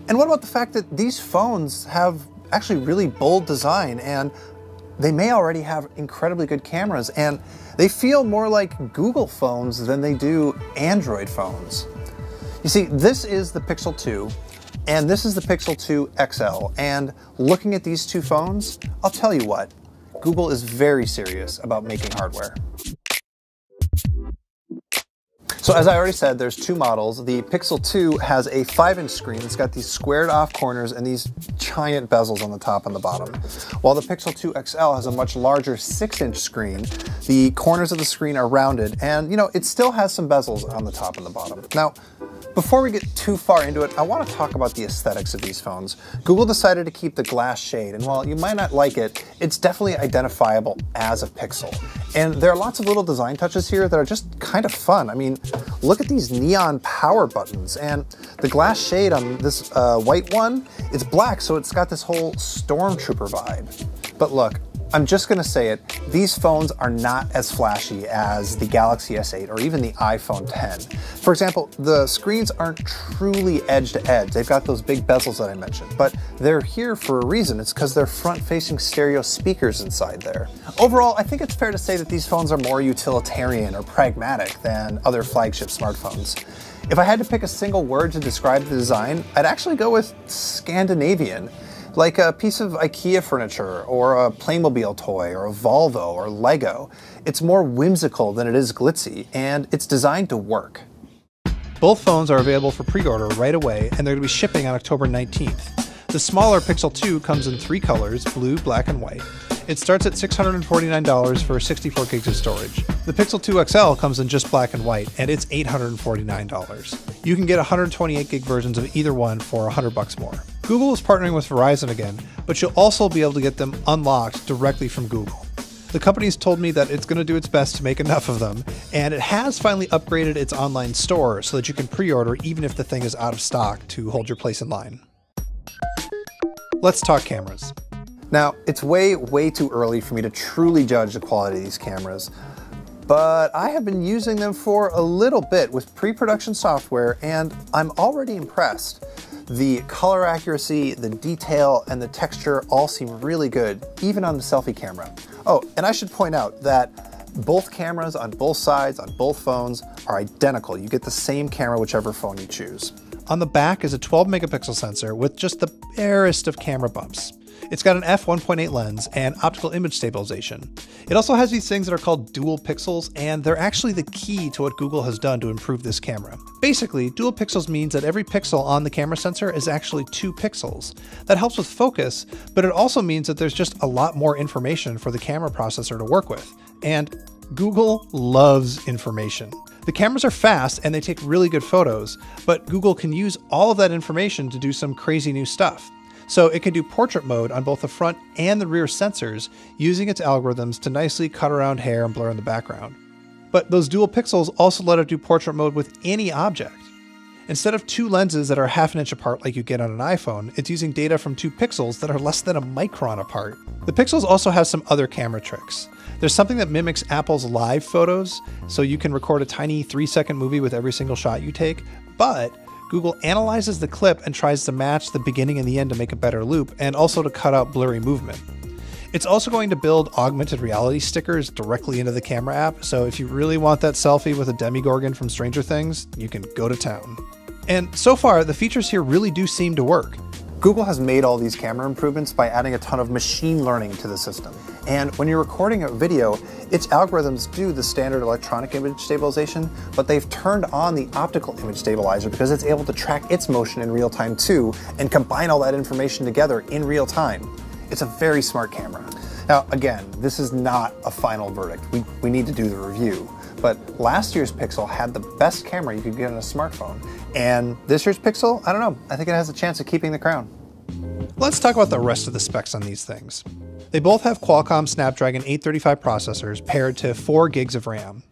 And what about the fact that these phones have actually really bold design, and they may already have incredibly good cameras, and they feel more like Google phones than they do Android phones. You see, this is the Pixel 2, and this is the Pixel 2 XL, and looking at these two phones, I'll tell you what, Google is very serious about making hardware. So as I already said, there's two models. The Pixel 2 has a 5-inch screen. It's got these squared off corners and these giant bezels on the top and the bottom. While the Pixel 2 XL has a much larger 6-inch screen. The corners of the screen are rounded, and you know, it still has some bezels on the top and the bottom. Now, before we get too far into it, I want to talk about the aesthetics of these phones. Google decided to keep the glass shade, and while you might not like it, it's definitely identifiable as a Pixel. And there are lots of little design touches here that are just kind of fun. I mean, look at these neon power buttons, and the glass shade on this white one, it's black, so it's got this whole stormtrooper vibe. But look, I'm just gonna say it, these phones are not as flashy as the Galaxy S8 or even the iPhone X. For example, the screens aren't truly edge to edge. They've got those big bezels that I mentioned, but they're here for a reason. It's because they're front-facing stereo speakers inside there. Overall, I think it's fair to say that these phones are more utilitarian or pragmatic than other flagship smartphones. If I had to pick a single word to describe the design, I'd actually go with Scandinavian. Like a piece of IKEA furniture, or a Playmobil toy, or a Volvo, or Lego. It's more whimsical than it is glitzy, and it's designed to work. Both phones are available for pre-order right away, and they're going to be shipping on October 19th. The smaller Pixel 2 comes in 3 colors, blue, black, and white. It starts at $649 for 64 gigs of storage. The Pixel 2 XL comes in just black and white, and it's $849. You can get 128 gig versions of either one for $100 more. Google is partnering with Verizon again, but you'll also be able to get them unlocked directly from Google. The company's told me that it's going to do its best to make enough of them, and it has finally upgraded its online store so that you can pre-order even if the thing is out of stock to hold your place in line. Let's talk cameras. Now, it's way too early for me to truly judge the quality of these cameras, but I have been using them for a little bit with pre-production software, and I'm already impressed. The color accuracy, the detail, and the texture all seem really good, even on the selfie camera. Oh, and I should point out that both cameras on both sides, on both phones, are identical. You get the same camera whichever phone you choose. On the back is a 12 megapixel sensor with just the barest of camera bumps. It's got an f1.8 lens and optical image stabilization. It also has these things that are called dual pixels, and they're actually the key to what Google has done to improve this camera. Basically, dual pixels means that every pixel on the camera sensor is actually 2 pixels. That helps with focus, but it also means that there's just a lot more information for the camera processor to work with. And Google loves information. The cameras are fast and they take really good photos, but Google can use all of that information to do some crazy new stuff. So it can do portrait mode on both the front and the rear sensors, using its algorithms to nicely cut around hair and blur in the background. But those dual pixels also let it do portrait mode with any object. Instead of 2 lenses that are half an inch apart like you get on an iPhone, it's using data from 2 pixels that are less than a micron apart. The pixels also have some other camera tricks. There's something that mimics Apple's live photos, so you can record a tiny 3-second movie with every single shot you take, but Google analyzes the clip and tries to match the beginning and the end to make a better loop, and also to cut out blurry movement. It's also going to build augmented reality stickers directly into the camera app, so if you really want that selfie with a Demogorgon from Stranger Things, you can go to town. And so far, the features here really do seem to work. Google has made all these camera improvements by adding a ton of machine learning to the system. And when you're recording a video, its algorithms do the standard electronic image stabilization, but they've turned on the optical image stabilizer because it's able to track its motion in real time too, and combine all that information together in real time. It's a very smart camera. Now, again, this is not a final verdict. We need to do the review. But last year's Pixel had the best camera you could get on a smartphone. And this year's Pixel, I don't know, I think it has a chance of keeping the crown. Let's talk about the rest of the specs on these things. They both have Qualcomm Snapdragon 835 processors paired to 4 gigs of RAM.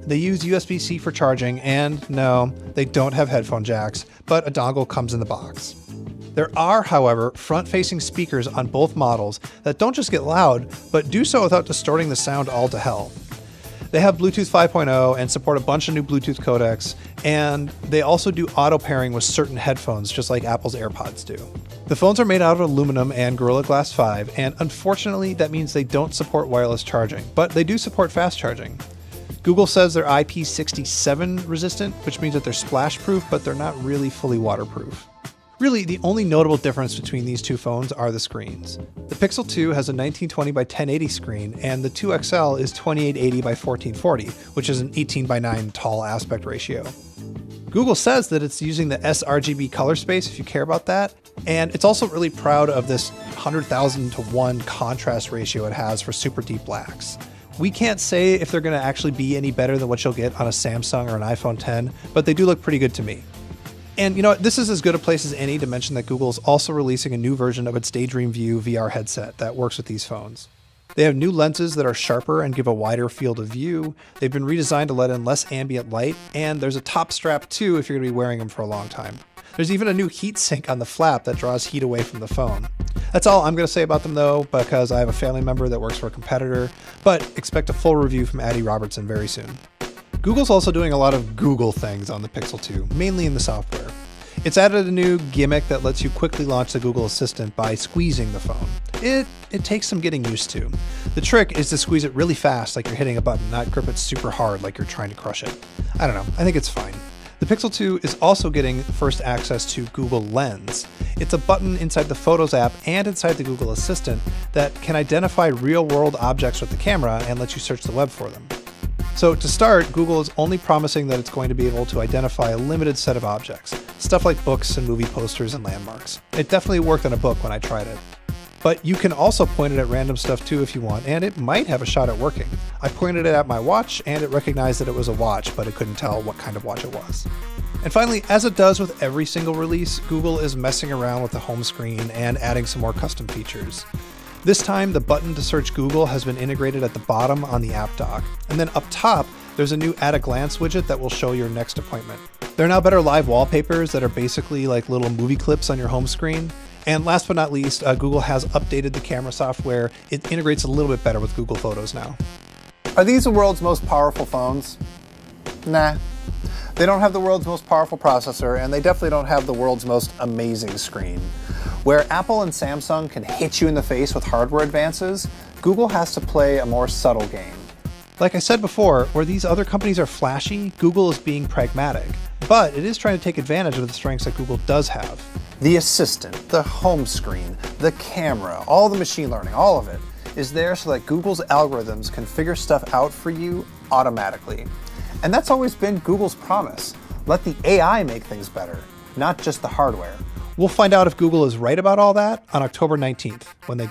They use USB-C for charging, and no, they don't have headphone jacks, but a dongle comes in the box. There are, however, front-facing speakers on both models that don't just get loud, but do so without distorting the sound all to hell. They have Bluetooth 5.0 and support a bunch of new Bluetooth codecs, and they also do auto pairing with certain headphones, just like Apple's AirPods do. The phones are made out of aluminum and Gorilla Glass 5, and unfortunately that means they don't support wireless charging, but they do support fast charging. Google says they're IP67 resistant, which means that they're splash proof, but they're not really fully waterproof. Really, the only notable difference between these two phones are the screens. The Pixel 2 has a 1920 by 1080 screen, and the 2 XL is 2880 by 1440, which is an 18 by 9 tall aspect ratio. Google says that it's using the sRGB color space if you care about that, and it's also really proud of this 100,000 to 1 contrast ratio it has for super deep blacks. We can't say if they're going to actually be any better than what you'll get on a Samsung or an iPhone 10, but they do look pretty good to me. And you know, this is as good a place as any to mention that Google is also releasing a new version of its Daydream View VR headset that works with these phones. They have new lenses that are sharper and give a wider field of view. They've been redesigned to let in less ambient light, and there's a top strap too if you're going to be wearing them for a long time. There's even a new heat sink on the flap that draws heat away from the phone. That's all I'm going to say about them though, because I have a family member that works for a competitor, but expect a full review from Addie Robertson very soon. Google's also doing a lot of Google things on the Pixel 2, mainly in the software. It's added a new gimmick that lets you quickly launch the Google Assistant by squeezing the phone. It takes some getting used to. The trick is to squeeze it really fast like you're hitting a button, not grip it super hard like you're trying to crush it. I don't know, I think it's fine. The Pixel 2 is also getting first access to Google Lens. It's a button inside the Photos app and inside the Google Assistant that can identify real-world objects with the camera and let you search the web for them. So to start, Google is only promising that it's going to be able to identify a limited set of objects, stuff like books and movie posters and landmarks. It definitely worked on a book when I tried it. But you can also point it at random stuff too if you want, and it might have a shot at working. I pointed it at my watch, and it recognized that it was a watch, but it couldn't tell what kind of watch it was. And finally, as it does with every single release, Google is messing around with the home screen and adding some more custom features. This time, the button to search Google has been integrated at the bottom on the app dock, and then up top, there's a new At a Glance widget that will show your next appointment. There are now better live wallpapers that are basically like little movie clips on your home screen. And last but not least, Google has updated the camera software. It integrates a little bit better with Google Photos now. Are these the world's most powerful phones? Nah. They don't have the world's most powerful processor, and they definitely don't have the world's most amazing screen. Where Apple and Samsung can hit you in the face with hardware advances, Google has to play a more subtle game. Like I said before, where these other companies are flashy, Google is being pragmatic. But it is trying to take advantage of the strengths that Google does have. The Assistant, the home screen, the camera, all the machine learning, all of it is there so that Google's algorithms can figure stuff out for you automatically. And that's always been Google's promise. Let the AI make things better, not just the hardware. We'll find out if Google is right about all that on October 19th when they go